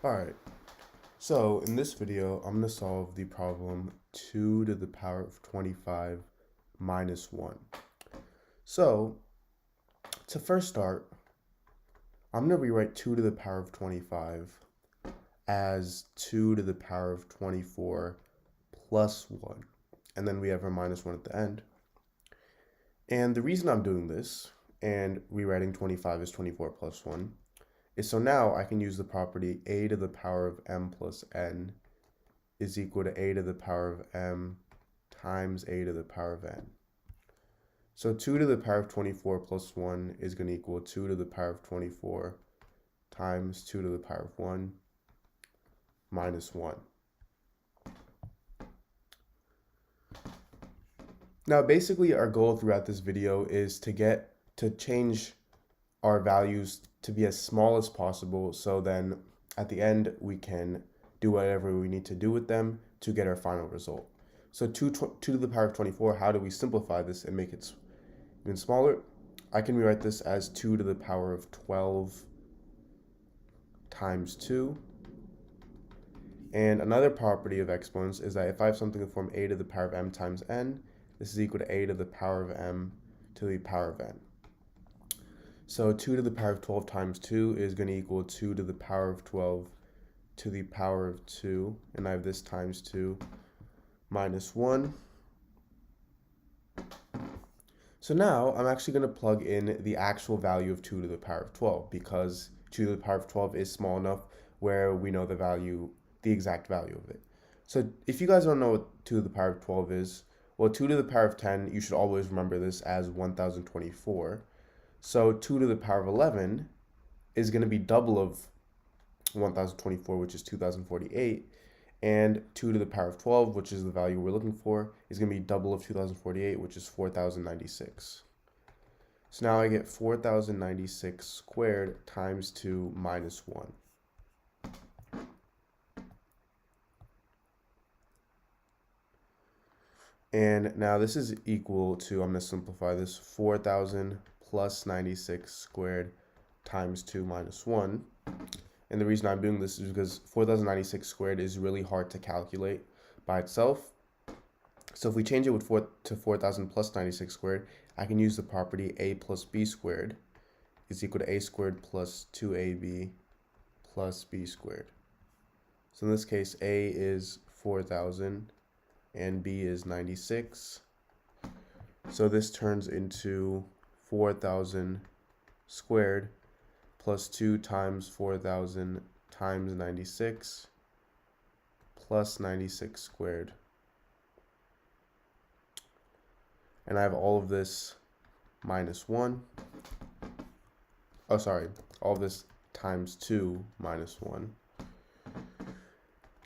Alright, so in this video, I'm going to solve the problem 2 to the power of 25 minus 1. So, to first start, I'm going to rewrite 2 to the power of 25 as 2 to the power of 24 plus 1. And then we have our minus 1 at the end. And the reason I'm doing this, and rewriting 25 as 24 plus 1, is so now I can use the property a to the power of m plus n is equal to a to the power of m times a to the power of n. So 2 to the power of 24 plus 1 is going to equal 2 to the power of 24 times 2 to the power of 1 minus 1. Now basically our goal throughout this video is to change our values to be as small as possible, so then at the end we can do whatever we need to do with them to get our final result. So 2 to the power of 24, how do we simplify this and make it even smaller? I can rewrite this as 2 to the power of 12 times 2. And another property of exponents is that if I have something in the form a to the power of m times n, this is equal to a to the power of m to the power of n. So 2 to the power of 12 times 2 is going to equal 2 to the power of 12 to the power of 2. And I have this times 2 minus 1. So now I'm actually going to plug in the actual value of 2 to the power of 12, because 2 to the power of 12 is small enough where we know the exact value of it. So if you guys don't know what 2 to the power of 12 is, well, 2 to the power of 10, you should always remember this as 1024. So 2 to the power of 11 is going to be double of 1024, which is 2048. And 2 to the power of 12, which is the value we're looking for, is going to be double of 2048, which is 4096. So now I get 4096 squared times 2 minus 1. And now this is equal to, I'm going to simplify this, 4,000 plus 96 squared times 2 minus 1. And the reason I'm doing this is because 4096 squared is really hard to calculate by itself. So if we change it to 4000 plus 96 squared, I can use the property a plus b squared is equal to a squared plus 2ab plus b squared. So in this case, a is 4000 and b is 96. So this turns into 4000 squared plus 2 times 4000 times 96 plus 96 squared. And I have all of this minus 1. Oh, sorry, all of this times 2 minus 1.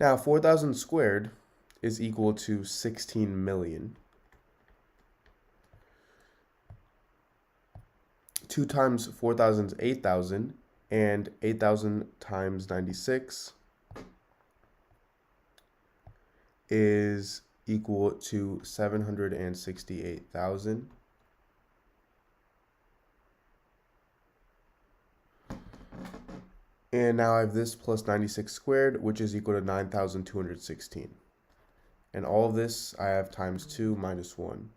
Now, 4000 squared is equal to 16 million. 2 times 4,000 is 8,000, and 8,000 times 96 is equal to 768,000. And now I have this plus 96 squared, which is equal to 9,216. And all of this I have times 2 minus 1.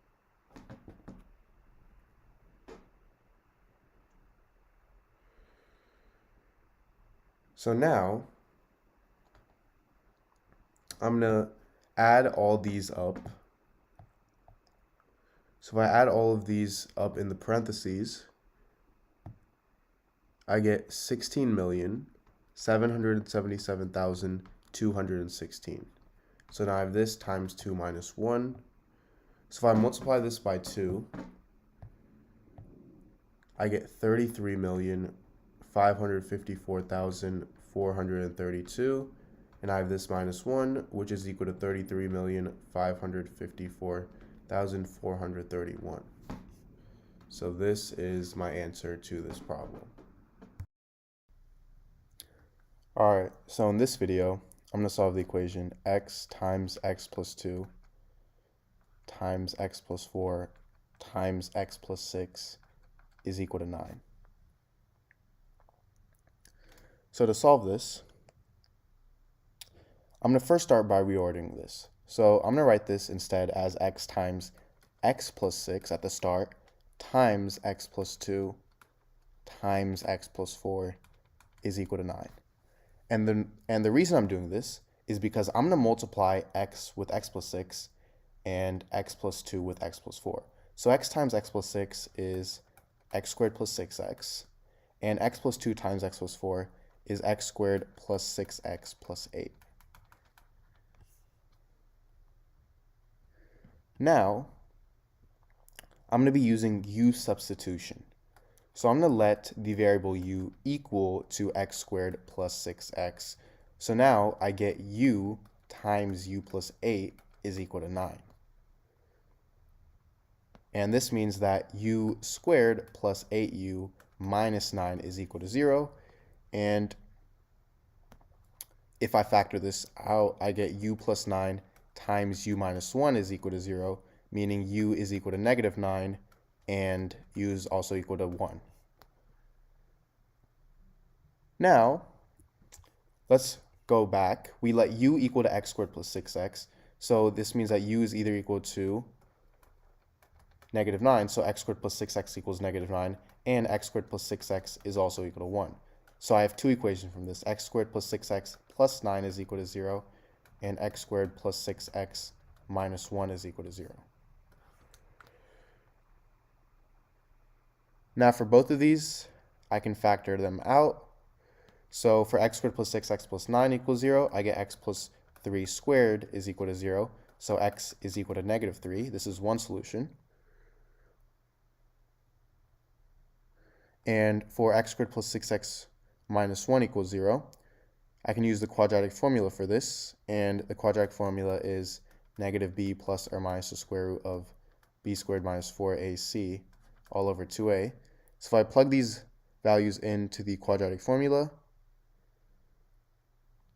So now I'm going to add all these up. So if I add all of these up in the parentheses, I get 16,777,216. So now I have this times 2 minus 1. So if I multiply this by 2, I get 33,554,432. And I have this minus 1, which is equal to 33,554,431. So this is my answer to this problem. Alright, so in this video, I'm going to solve the equation x times x plus 2 times x plus 4 times x plus 6 is equal to 9. So to solve this, I'm going to first start by reordering this. So I'm going to write this instead as x times x plus 6 at the start times x plus 2 times x plus 4 is equal to 9. And the reason I'm doing this is because I'm going to multiply x with x plus 6 and x plus 2 with x plus 4. So x times x plus 6 is x squared plus 6x, and x plus 2 times x plus 4 is x squared plus 6x plus 8. Now, I'm going to be using u substitution. So I'm going to let the variable u equal to x squared plus 6x. So now I get u times u plus 8 is equal to 9. And this means that u squared plus 8u minus 9 is equal to 0. And if I factor this out, I get u plus 9 times u minus 1 is equal to 0, meaning u is equal to negative 9, and u is also equal to 1. Now, let's go back. We let u equal to x squared plus 6x. So this means that u is either equal to negative 9, so x squared plus 6x equals negative 9, and x squared plus 6x is also equal to 1. So I have two equations from this. X squared plus 6x plus 9 is equal to 0, and x squared plus 6x minus 1 is equal to 0. Now for both of these, I can factor them out. So for x squared plus 6x plus 9 equals 0, I get x plus 3 squared is equal to 0. So x is equal to negative 3. This is one solution. And for x squared plus 6x minus 1 equals 0, I can use the quadratic formula for this. And the quadratic formula is negative b plus or minus the square root of b squared minus 4ac all over 2a. So if I plug these values into the quadratic formula,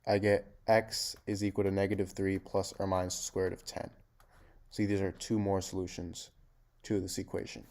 I get x is equal to negative 3 plus or minus the square root of 10. See, these are two more solutions to this equation.